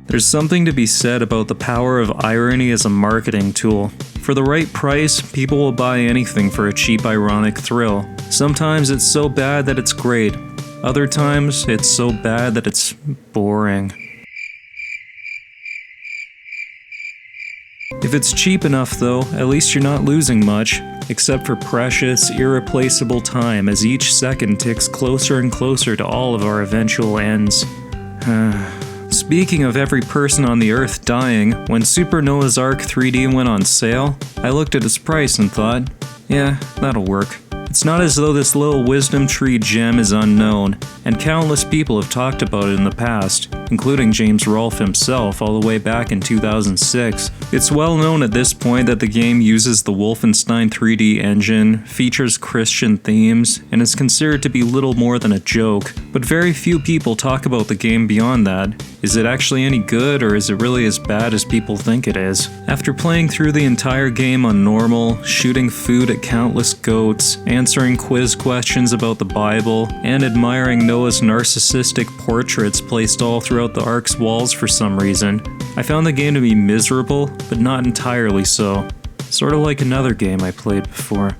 There's something to be said about the power of irony as a marketing tool. For the right price, people will buy anything for a cheap ironic thrill. Sometimes it's so bad that it's great. Other times, it's so bad that it's boring. If it's cheap enough though, at least you're not losing much, except for precious, irreplaceable time as each second ticks closer and closer to all of our eventual ends. Speaking of every person on the Earth dying, when Super Noah's Ark 3D went on sale, I looked at its price and thought, yeah, that'll work. It's not as though this little Wisdom Tree gem is unknown, and countless people have talked about it in the past, including James Rolfe himself all the way back in 2006. It's well known at this point that the game uses the Wolfenstein 3D engine, features Christian themes, and is considered to be little more than a joke, but very few people talk about the game beyond that. Is it actually any good, or is it really as bad as people think it is? After playing through the entire game on normal, shooting food at countless goats, answering quiz questions about the Bible, and admiring Noah's narcissistic portraits placed all throughout the Ark's walls for some reason, I found the game to be miserable, but not entirely so. Sort of like another game I played before.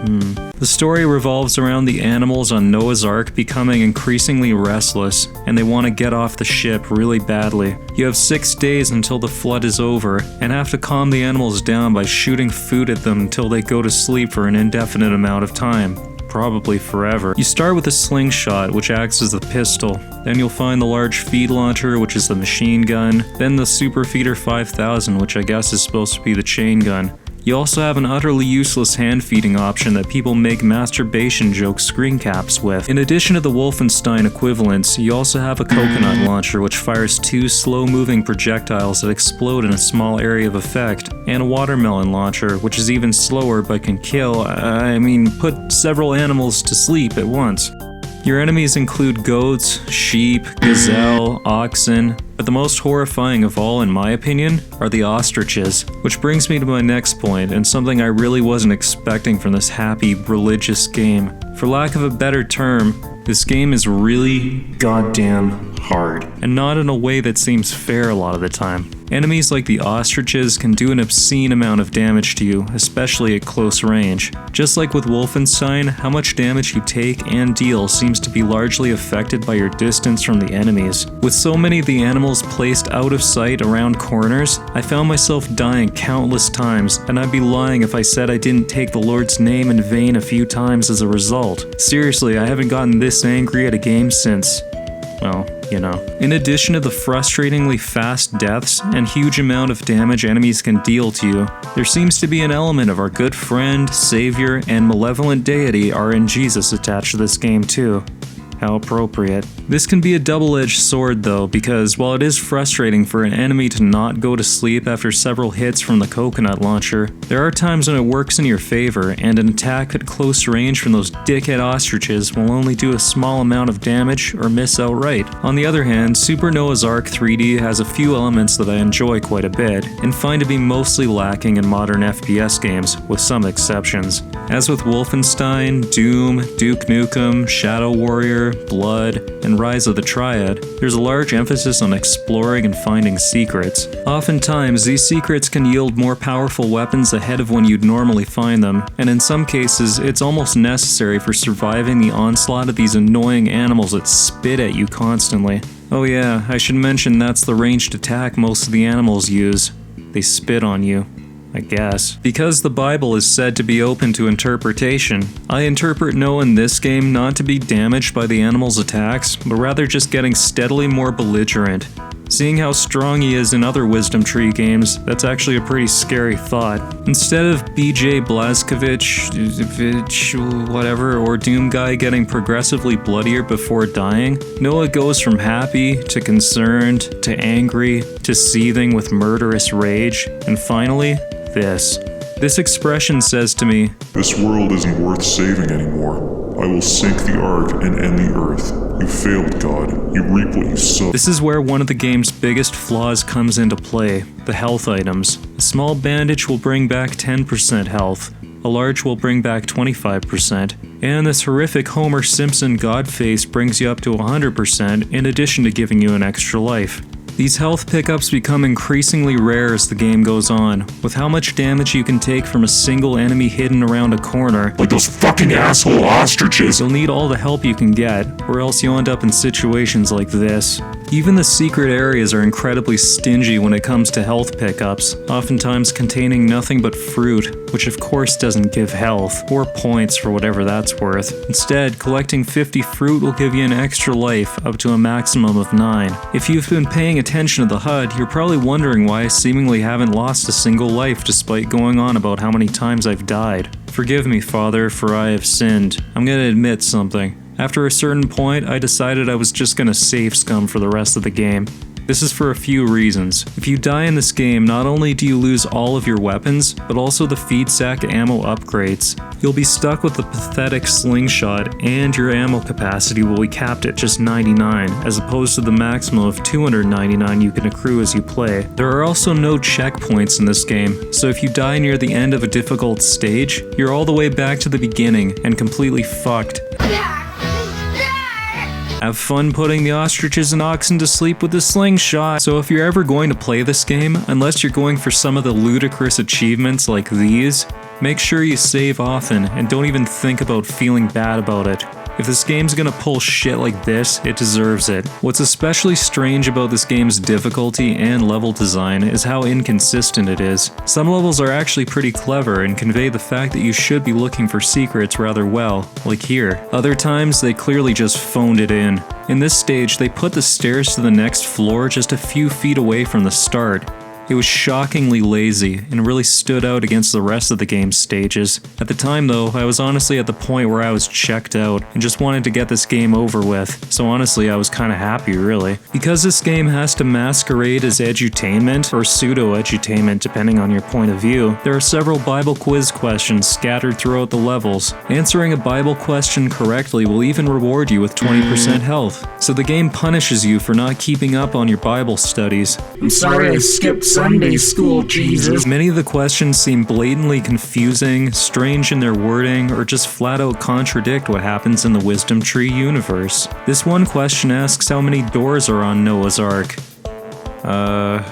The story revolves around the animals on Noah's Ark becoming increasingly restless, and they want to get off the ship really badly. You have 6 days until the flood is over, and have to calm the animals down by shooting food at them until they go to sleep for an indefinite amount of time. Probably forever. You start with a slingshot, which acts as the pistol. Then you'll find the large feed launcher, which is the machine gun. Then the Super Feeder 5000, which I guess is supposed to be the chain gun. You also have an utterly useless hand-feeding option that people make masturbation joke screen caps with. In addition to the Wolfenstein equivalents, you also have a coconut launcher which fires 2 slow-moving projectiles that explode in a small area of effect, and a watermelon launcher, which is even slower but can kill, put several animals to sleep at once. Your enemies include goats, sheep, gazelle, oxen, but the most horrifying of all, in my opinion, are the ostriches. Which brings me to my next point, and something I really wasn't expecting from this happy, religious game. For lack of a better term, this game is really goddamn hard, and not in a way that seems fair a lot of the time. Enemies like the ostriches can do an obscene amount of damage to you, especially at close range. Just like with Wolfenstein, how much damage you take and deal seems to be largely affected by your distance from the enemies. With so many of the animals placed out of sight around corners, I found myself dying countless times, and I'd be lying if I said I didn't take the Lord's name in vain a few times as a result. Seriously, I haven't gotten this angry at a game since, well, you know. In addition to the frustratingly fast deaths and huge amount of damage enemies can deal to you, there seems to be an element of our good friend, savior, and malevolent deity RN Jesus attached to this game too. How appropriate. This can be a double-edged sword though, because while it is frustrating for an enemy to not go to sleep after several hits from the coconut launcher, there are times when it works in your favor, and an attack at close range from those dickhead ostriches will only do a small amount of damage or miss outright. On the other hand, Super Noah's Ark 3D has a few elements that I enjoy quite a bit, and find to be mostly lacking in modern FPS games, with some exceptions. As with Wolfenstein, Doom, Duke Nukem, Shadow Warrior, Blood, and Rise of the Triad, there's a large emphasis on exploring and finding secrets. Oftentimes, these secrets can yield more powerful weapons ahead of when you'd normally find them, and in some cases, it's almost necessary for surviving the onslaught of these annoying animals that spit at you constantly. Oh yeah, I should mention that's the ranged attack most of the animals use. They spit on you, I guess. Because the Bible is said to be open to interpretation, I interpret Noah in this game not to be damaged by the animal's attacks, but rather just getting steadily more belligerent. Seeing how strong he is in other Wisdom Tree games, that's actually a pretty scary thought. Instead of BJ Blazkowicz, whatever, or Doom Guy getting progressively bloodier before dying, Noah goes from happy, to concerned, to angry, to seething with murderous rage, and finally, this. This expression says to me, "This world isn't worth saving anymore. I will sink the ark and end the earth. You failed, God. You reap what you sow." This is where one of the game's biggest flaws comes into play, the health items. A small bandage will bring back 10% health, a large will bring back 25%, and this horrific Homer Simpson God face brings you up to 100% in addition to giving you an extra life. These health pickups become increasingly rare as the game goes on, with how much damage you can take from a single enemy hidden around a corner. Like those fucking asshole ostriches! You'll need all the help you can get, or else you'll end up in situations like this. Even the secret areas are incredibly stingy when it comes to health pickups, oftentimes containing nothing but fruit, which of course doesn't give health, or points for whatever that's worth. Instead, collecting 50 fruit will give you an extra life, up to a maximum of 9. If you've been paying attention to the HUD, you're probably wondering why I seemingly haven't lost a single life despite going on about how many times I've died. Forgive me, Father, for I have sinned. I'm gonna admit something. After a certain point, I decided I was just gonna save scum for the rest of the game. This is for a few reasons. If you die in this game, not only do you lose all of your weapons, but also the feed sack ammo upgrades. You'll be stuck with the pathetic slingshot, and your ammo capacity will be capped at just 99, as opposed to the maximum of 299 you can accrue as you play. There are also no checkpoints in this game, so if you die near the end of a difficult stage, you're all the way back to the beginning and completely fucked. Have fun putting the ostriches and oxen to sleep with the slingshot. So if you're ever going to play this game, unless you're going for some of the ludicrous achievements like these, make sure you save often and don't even think about feeling bad about it. If this game's gonna pull shit like this, it deserves it. What's especially strange about this game's difficulty and level design is how inconsistent it is. Some levels are actually pretty clever and convey the fact that you should be looking for secrets rather well, like here. Other times, they clearly just phoned it in. In this stage, they put the stairs to the next floor just a few feet away from the start. It was shockingly lazy, and really stood out against the rest of the game's stages. At the time though, I was honestly at the point where I was checked out, and just wanted to get this game over with, so honestly I was kinda happy really. Because this game has to masquerade as edutainment, or pseudo-edutainment depending on your point of view, there are several Bible quiz questions scattered throughout the levels. Answering a Bible question correctly will even reward you with 20% health, so the game punishes you for not keeping up on your Bible studies. I'm sorry I skipped Sunday school, Jesus. Many of the questions seem blatantly confusing, strange in their wording, or just flat out contradict what happens in the Wisdom Tree universe. This one question asks how many doors are on Noah's Ark. I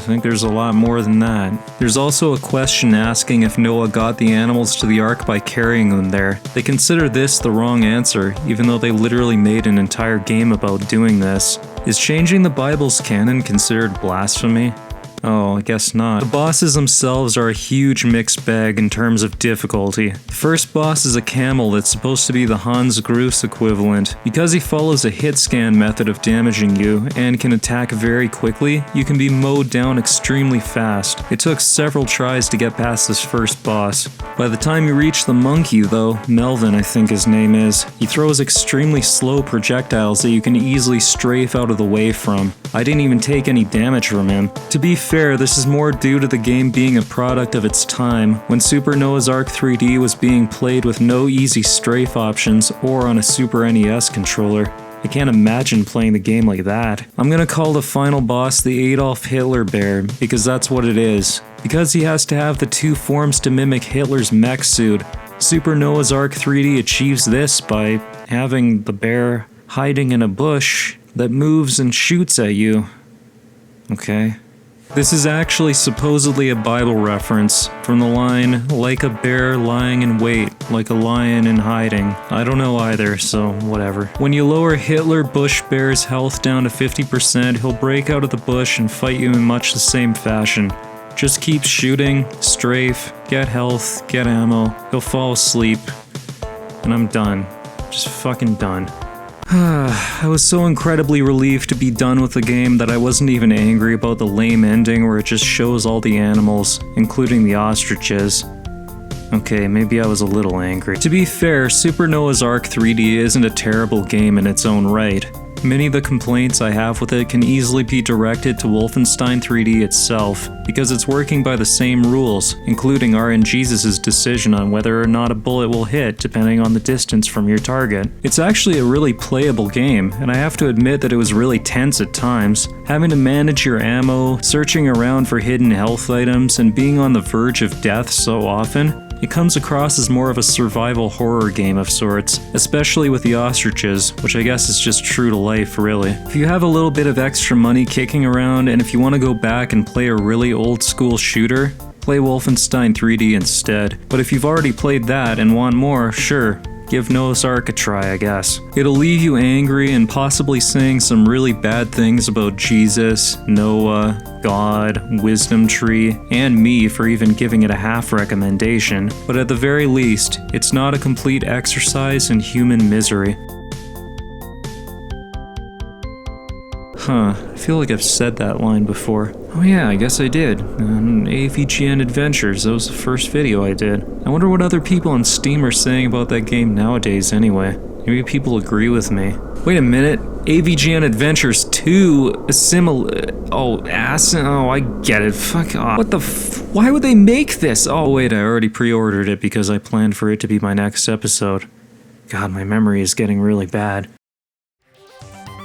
think there's a lot more than that. There's also a question asking if Noah got the animals to the ark by carrying them there. They consider this the wrong answer, even though they literally made an entire game about doing this. Is changing the Bible's canon considered blasphemy? Oh, I guess not. The bosses themselves are a huge mixed bag in terms of difficulty. The first boss is a camel that's supposed to be the Hans Gruss equivalent. Because he follows a hit scan method of damaging you, and can attack very quickly, you can be mowed down extremely fast. It took several tries to get past this first boss. By the time you reach the monkey though, Melvin I think his name is, he throws extremely slow projectiles that you can easily strafe out of the way from. I didn't even take any damage from him. To be fair, this is more due to the game being a product of its time, when Super Noah's Ark 3D was being played with no easy strafe options or on a Super NES controller. I can't imagine playing the game like that. I'm gonna call the final boss the Adolf Hitler bear, because that's what it is. Because he has to have the two forms to mimic Hitler's mech suit, Super Noah's Ark 3D achieves this by having the bear hiding in a bush that moves and shoots at you. Okay. This is actually supposedly a Bible reference, from the line, like a bear lying in wait, like a lion in hiding. I don't know either, so whatever. When you lower Hitler Bush Bear's health down to 50%, he'll break out of the bush and fight you in much the same fashion. Just keep shooting, strafe, get health, get ammo, he'll fall asleep, and I'm done. Just fucking done. I was so incredibly relieved to be done with the game that I wasn't even angry about the lame ending where it just shows all the animals, including the ostriches. Okay, maybe I was a little angry. To be fair, Super Noah's Ark 3D isn't a terrible game in its own right. Many of the complaints I have with it can easily be directed to Wolfenstein 3D itself, because it's working by the same rules, including RNGesus' decision on whether or not a bullet will hit depending on the distance from your target. It's actually a really playable game, and I have to admit that it was really tense at times. Having to manage your ammo, searching around for hidden health items, and being on the verge of death so often, It comes across as more of a survival horror game of sorts, especially with the ostriches, which I guess is just true to life, really. If you have a little bit of extra money kicking around, and if you want to go back and play a really old school shooter, play Wolfenstein 3D instead. But if you've already played that and want more, sure, give Noah's Ark a try, I guess. It'll leave you angry and possibly saying some really bad things about Jesus, Noah, God, Wisdom Tree, and me for even giving it a half recommendation, but at the very least, it's not a complete exercise in human misery. Huh, I feel like I've said that line before. Oh yeah, I guess I did. AVGN Adventures, that was the first video I did. I wonder what other people on Steam are saying about that game nowadays anyway. Maybe people agree with me. Wait a minute, AVGN Adventures 2, Oh, I get it, fuck off. What the why would they make this? Oh wait, I already pre-ordered it because I planned for it to be my next episode. God, my memory is getting really bad.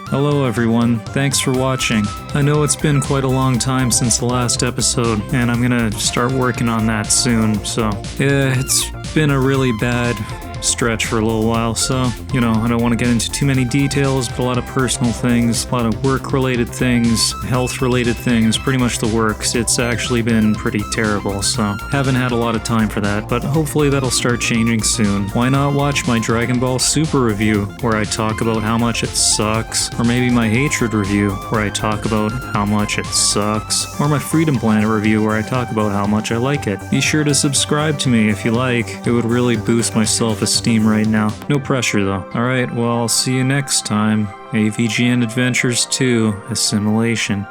Hello everyone, thanks for watching. I know it's been quite a long time since the last episode, and I'm gonna start working on that soon, so... Yeah, it's been a really bad stretch for a little while, so, you know, I don't want to get into too many details, but a lot of personal things, a lot of work-related things, health-related things, pretty much the works. It's actually been pretty terrible, so haven't had a lot of time for that, but hopefully that'll start changing soon. Why not watch my Dragon Ball Super review, where I talk about how much it sucks, or maybe my Hatred review, where I talk about how much it sucks, or my Freedom Planet review, where I talk about how much I like it. Be sure to subscribe to me if you like. It would really boost my self-esteem right now. No pressure though. Alright, well, I'll see you next time. AVGN Adventures 2, Assimilation.